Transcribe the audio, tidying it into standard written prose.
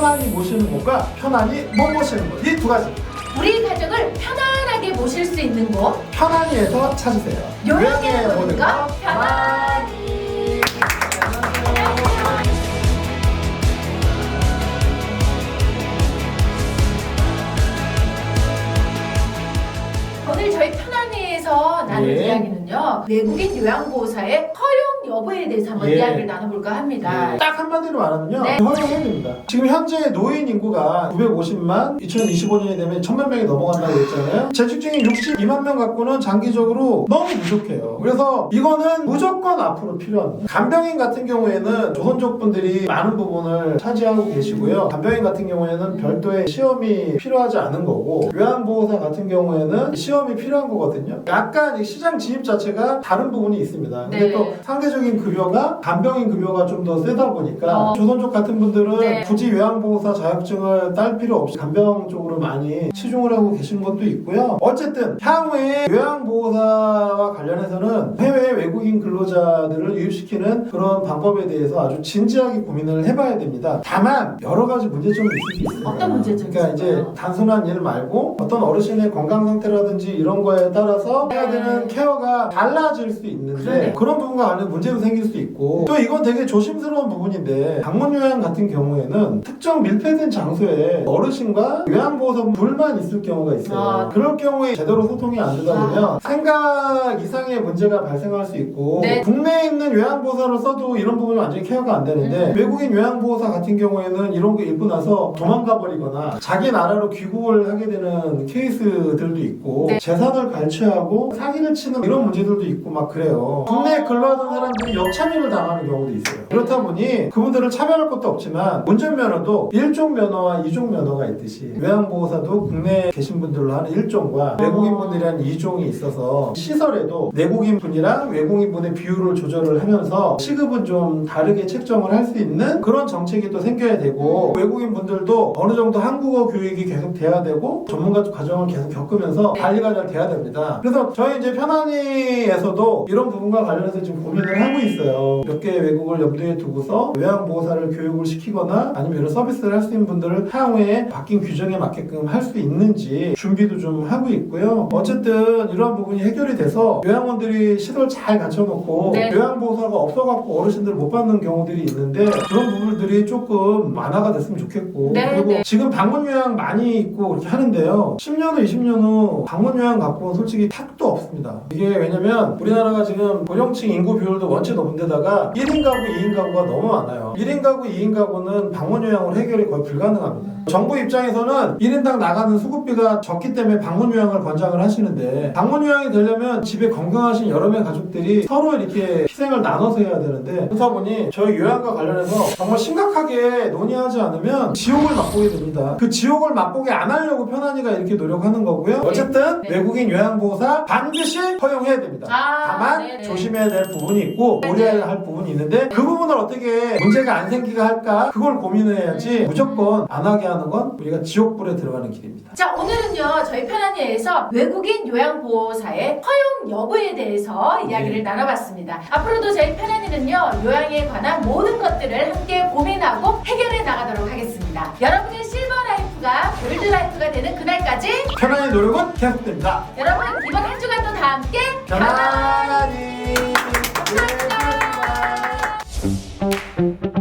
편안히 모시는 곳과 편안히 못 모시는 곳, 이 두 가지 우리 가족을 편안하게 모실 수 있는 곳 편안히에서 찾으세요. 요양의 모든 것 편안히. 오늘 저희 편안히에서 나눌 예. 이야기는요, 외국인 요양보호사의 허용 여부에 대해서 한번 예. 이야기를 나눠볼까 합니다. 딱 한마디로 말하면요, 네. 허용해야 됩니다. 지금 현재 노인 인구가 950만, 2025년이 되면 1000만 명이 넘어간다고 했잖아요. 재직중인 62만 명 갖고는 장기적으로 너무 부족해요. 그래서 이거는 무조건 앞으로 필요합니다. 간병인 같은 경우에는 조선족 분들이 많은 부분을 차지하고 계시고요. 간병인 같은 경우에는 별도의 시험이 필요하지 않은 거고, 요양보호사 같은 경우에는 시험이 필요한 거거든요. 약간 이 시장 진입 자체가 다른 부분이 있습니다. 근데 네. 또 상대적인 급여가 간병인 급여가 좀 더 세다 보니까 조선족 같은 분들은 네. 굳이 요양보호사 자격증을 딸 필요 없이 간병 쪽으로 많이 치중을 하고 계신 것도 있고요. 어쨌든 향후에 요양보호사와 관련해서는 해외 외국인 근로자들을 유입시키는 그런 방법에 대해서 아주 진지하게 고민을 해봐야 됩니다. 다만 여러 가지 문제점이 있을 수 있습니다. 어떤 문제점이 그러니까 이제 있을까요? 단순한 일 말고 어떤 어르신의 건강 상태라든지 이런 거에 따라서 해야 되는 케어가 달라질 수 있는데, 그러네. 그런 부분과 관련 문제도 생길 수 있고, 또 이건 되게 조심스러운 부분인데, 방문 요양 같은 경우에는 특정 밀폐된 장소에 어르신과 요양보호사 둘만 있을 경우가 있어요. 그럴 경우에 제대로 소통이 안 되다 보면 생각 이상의 문제가 발생할 수 있고, 네. 국내에 있는 요양보호사를 써도 이런 부분이 완전히 케어가 안 되는데, 외국인 요양보호사 같은 경우에는 이런 거 입고 나서 도망가 버리거나 자기 나라로 귀국을 하게 되는 케이스들도 있고, 네. 재산을 갈취하고 사기를 치는 이런 문제들도 있고 막 그래요. 국내에 근로하던 사람들이 역참여를 당하는 경우도 있어요. 그렇다 보니 그분들은 참여할 것도 없지만, 운전면허도 1종 면허와 2종 면허가 있듯이 요양보호사도 국내에 계신 분들로 하는 1종과 외국인 분들이 하는 2종이 있어서, 시설에도 내국인 분이랑 외국인 분의 비율을 조절을 하면서 시급은 좀 다르게 책정을 할 수 있는 그런 정책이 또 생겨야 되고, 외국인 분들도 어느 정도 한국어 교육이 계속 돼야 되고 전문가 과정을 계속 겪으면서 관리가 잘 돼야 됩니다. 그래서 저희 이제 편안히에서도 이런 부분과 관련해서 지금 고민을 하고 있어요. 몇 개의 외국을 염두에 두고서 요양보호사를 교육을 시키거나 아니면 이런 서비스를 할 수 있는 분들을 향후에 바뀐 규정에 맞게끔 할 수 있는지 준비도 좀 하고 있고요. 어쨌든 이러한 부분이 해결이 돼서 요양원들이 시설 잘 갖춰놓고 네. 요양보호사가 없어갖고 어르신들 못 받는 경우들이 있는데, 그런 부분들이 조금 완화가 됐으면 좋겠고, 네, 그리고 네. 지금 방문 요양 많이 있고 그렇게 하는데요, 10년 후 20년 후 방문 요양 갖고는 솔직히 택도 없습니다. 이게 왜냐면 우리나라가 지금 고령층 인구 비율도 원체 높은데다가 1인 가구, 2인 가구가 너무 많아요. 1인 가구, 2인 가구는 방문 요양으로 해결이 거의 불가능합니다. 정부 입장에서는 1인당 나가는 수급비가 적기 때문에 방문 요양을 권장을 하시는데, 방문 요양이 되려면 집에 건강하신 여러 명의 가족들이 서로 이렇게 희생을 나눠서 해야 되는데, 그렇다 보니 저희 요양과 관련해서 정말 심각하게 논의하지 않으면 지옥을 맛보게 됩니다. 그 지옥을 맛보게 안 하려고 편안히가 이렇게 노력하는 거고요. 어쨌든 네. 외국인 요양보호사 반드시 허용해야 됩니다. 다만 네네. 조심해야 될 부분이 있고 고려해야 할 부분이 있는데, 그 부분을 어떻게 문제가 안 생기게 할까, 그걸 고민을 해야지 무조건 안 하게 하는 건 우리가 지옥불에 들어가는 길입니다. 자, 오늘은요, 저희 편안히에서 외국인 요양보호사의 허용 여부에 대해서 이야기를 나눠봤습니다. 앞으로도 저희 편안히는요, 요양에 관한 모든 것들을 함께 고민하고 해결해 나가도록 하겠습니다. 여러분의 실버 라이프가 골드 라이프가 되는 그날까지 편안히 노력은 계속됩니다. 여러분, 이번 한 주간도 다 함께 편안히. 감사합니다.